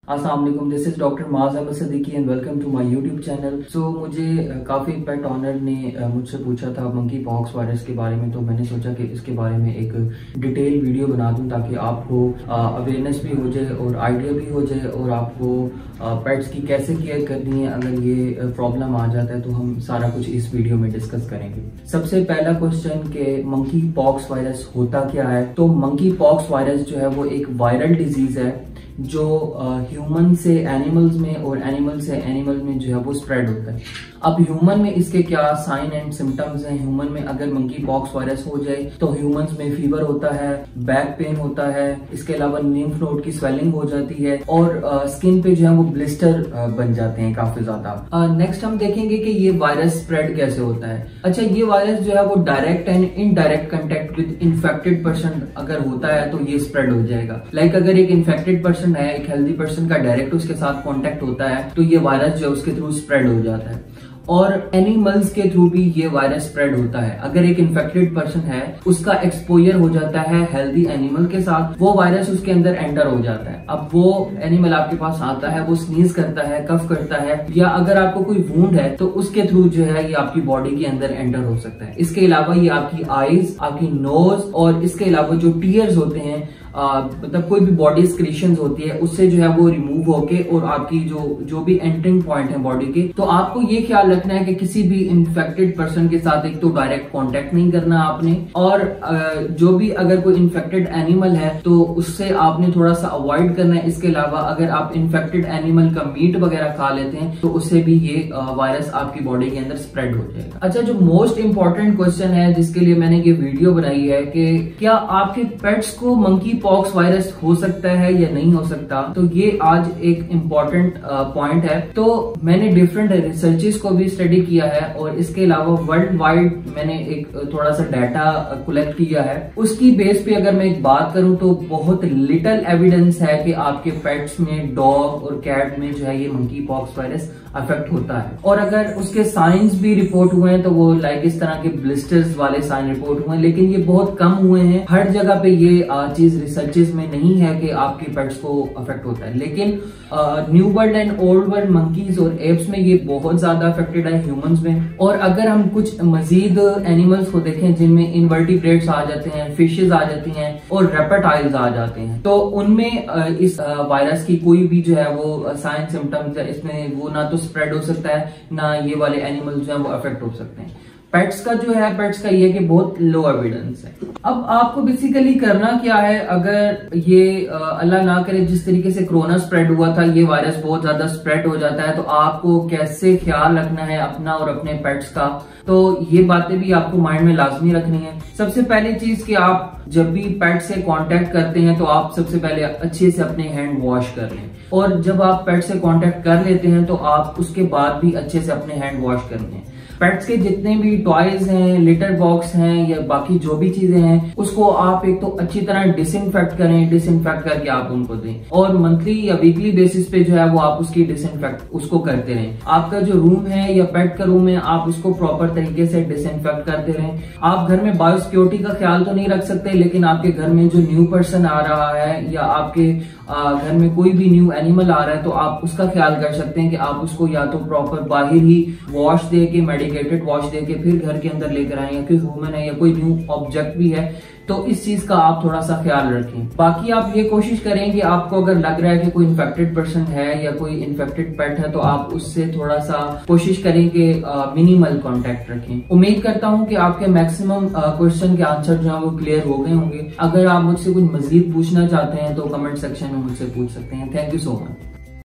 अस्सलाम वालेकुम, this is doctor Maaz Ahmed Siddiqui and welcome to my YouTube channel. So मुझे काफ़ी पेट ऑनर ने मुझसे पूछा था मंकी पॉक्स वायरस के बारे में, तो मैंने सोचा कि इसके बारे में एक डिटेल वीडियो बना दूं ताकि आपको अवेयरनेस भी हो जाए और आइडिया भी हो जाए और आपको पेट्स की कैसे केयर करनी है अगर ये प्रॉब्लम आ जाता है, तो हम सारा कुछ इस वीडियो में डिस्कस करेंगे। सबसे पहला क्वेश्चन कि मंकी पॉक्स वायरस होता क्या है। तो मंकी पॉक्स वायरस जो है वो एक वायरल डिजीज है जो ह्यूमन से एनिमल्स में और एनिमल से एनिमल में जो है वो स्प्रेड होता है। अब ह्यूमन में इसके क्या साइन एंड सिम्टम्स हैं। ह्यूमन में अगर मंकी पॉक्स वायरस हो जाए तो ह्यूमंस में फीवर होता है, बैक पेन होता है, इसके अलावा लिम्फ नोड की स्वेलिंग हो जाती है और स्किन पे जो है वो ब्लिस्टर बन जाते हैं काफी ज्यादा। नेक्स्ट हम देखेंगे कि ये वायरस स्प्रेड कैसे होता है। अच्छा, ये वायरस जो है वो direct and indirect contact with infected person अगर होता है तो ये स्प्रेड हो जाएगा। लाइक अगर एक इन्फेक्टेड पर्सन है, एक हेल्दी पर्सन का डायरेक्ट उसके साथ कॉन्टेक्ट होता है तो ये वायरस जो है उसके थ्रू स्प्रेड हो जाता है। और एनिमल्स के थ्रू भी ये वायरस स्प्रेड होता है। अगर एक इन्फेक्टेड पर्सन है, उसका एक्सपोजर हो जाता है हेल्दी एनिमल के साथ, वो वायरस उसके अंदर एंटर हो जाता है। अब वो एनिमल आपके पास आता है, वो स्नीज करता है, कफ करता है, या अगर आपको कोई वुंड है तो उसके थ्रू जो है ये आपकी बॉडी के अंदर एंटर हो सकता है। इसके अलावा ये आपकी आईज, आपकी नोज और इसके अलावा जो टीयर्स होते हैं, मतलब कोई भी बॉडी स्क्रीशंस होती है, उससे जो है वो रिमूव होके और आपकी जो भी एंटरिंग पॉइंट है बॉडी के, तो आपको ये ख्याल रखना है कि किसी भी इन्फेक्टेड पर्सन के साथ एक तो डायरेक्ट कांटेक्ट नहीं करना आपने, और जो भी अगर कोई इन्फेक्टेड एनिमल है तो उससे आपने थोड़ा सा अवॉइड करना है। इसके अलावा अगर आप इन्फेक्टेड एनिमल का मीट वगैरह खा लेते हैं तो उससे भी ये वायरस आपकी बॉडी के अंदर स्प्रेड हो जाएगा। अच्छा, जो मोस्ट इंपॉर्टेंट क्वेश्चन है जिसके लिए मैंने ये वीडियो बनाई है कि क्या आपके पेट्स को मंकी पॉक्स वायरस हो सकता है या नहीं हो सकता, तो ये आज एक इम्पॉर्टेंट पॉइंट है। तो मैंने डिफरेंट रिसर्चेस को भी स्टडी किया है और इसके अलावा वर्ल्ड वाइड मैंने एक थोड़ा सा डाटा कलेक्ट किया है। उसकी बेस पे अगर मैं एक बात करूं तो बहुत लिटिल एविडेंस है कि आपके पेट्स में, डॉग और कैट में जो है ये मंकी पॉक्स वायरस अफेक्ट होता है। और अगर उसके साइंस भी रिपोर्ट हुए हैं तो वो लाइक इस तरह के ब्लिस्टर्स वाले साइन रिपोर्ट हुए हैं, लेकिन ये बहुत कम हुए हैं। हर जगह पे ये चीज रिसर्चेस में नहीं है कि आपके पेट्स को अफेक्ट होता है, लेकिन new world and old world monkeys और एप्स में ये बहुत ज्यादा अफेक्टेड है, ह्यूमंस में। और अगर हम कुछ मजीद एनिमल्स को देखें जिनमें इनवर्टिब्रेट्स आ जाते हैं, फिशेज आ जाती हैं और रेप्टाइल्स आ जाते हैं, तो उनमें इस वायरस की कोई भी जो है वो साइन सिम्टम्स है इसमें वो ना तो स्प्रेड हो सकता है, ना ये वाले एनिमल्स जो है वो अफेक्ट हो सकते हैं। पेट्स का जो है, पेट्स का ये कि बहुत लो एविडेंस है। अब आपको बेसिकली करना क्या है, अगर ये अल्लाह ना करे जिस तरीके से कोरोना स्प्रेड हुआ था, ये वायरस बहुत ज्यादा स्प्रेड हो जाता है, तो आपको कैसे ख्याल रखना है अपना और अपने पेट्स का, तो ये बातें भी आपको माइंड में लाजमी रखनी है। सबसे पहली चीज कि आप जब भी पेट से कांटेक्ट करते हैं तो आप सबसे पहले अच्छे से अपने हैंड वॉश कर लें, और जब आप पेट से कांटेक्ट कर लेते हैं तो आप उसके बाद भी अच्छे से अपने हैंड वॉश कर लें। पेट्स के जितने भी टॉयज हैं, लिटर बॉक्स हैं या बाकी जो भी चीजें हैं, उसको आप एक तो अच्छी तरह डिसइंफेक्ट करें, डिसइंफेक्ट करके आप उनको दें, और मंथली या वीकली बेसिस पे जो है वो आप उसकी डिसइंफेक्ट उसको करते रहें। आपका जो रूम है या पेट का रूम है, आप उसको प्रॉपर तरीके से डिसइंफेक्ट करते रहें। आप घर में बायोसिक्योरिटी का ख्याल तो नहीं रख सकते, लेकिन आपके घर में जो न्यू पर्सन आ रहा है या आपके घर में कोई भी न्यू एनिमल आ रहा है तो आप उसका ख्याल कर सकते हैं कि आप उसको या तो प्रॉपर बाहर ही वॉश दे के, मेडिकेटेड वॉश दे के फिर घर के अंदर लेकर आए, या कोई ह्यूमन है या कोई न्यू ऑब्जेक्ट भी है तो इस चीज का आप थोड़ा सा ख्याल रखें। बाकी आप ये कोशिश करें कि आपको अगर लग रहा है कि कोई इन्फेक्टेड पर्सन है या कोई इन्फेक्टेड पेट है तो आप उससे थोड़ा सा कोशिश करें कि मिनिमल कांटेक्ट रखें। उम्मीद करता हूं कि आपके मैक्सिमम क्वेश्चन के आंसर जो है वो क्लियर हो गए होंगे। अगर आप मुझसे कुछ मजीद पूछना चाहते हैं तो कमेंट सेक्शन में मुझसे पूछ सकते हैं। Thank you so much.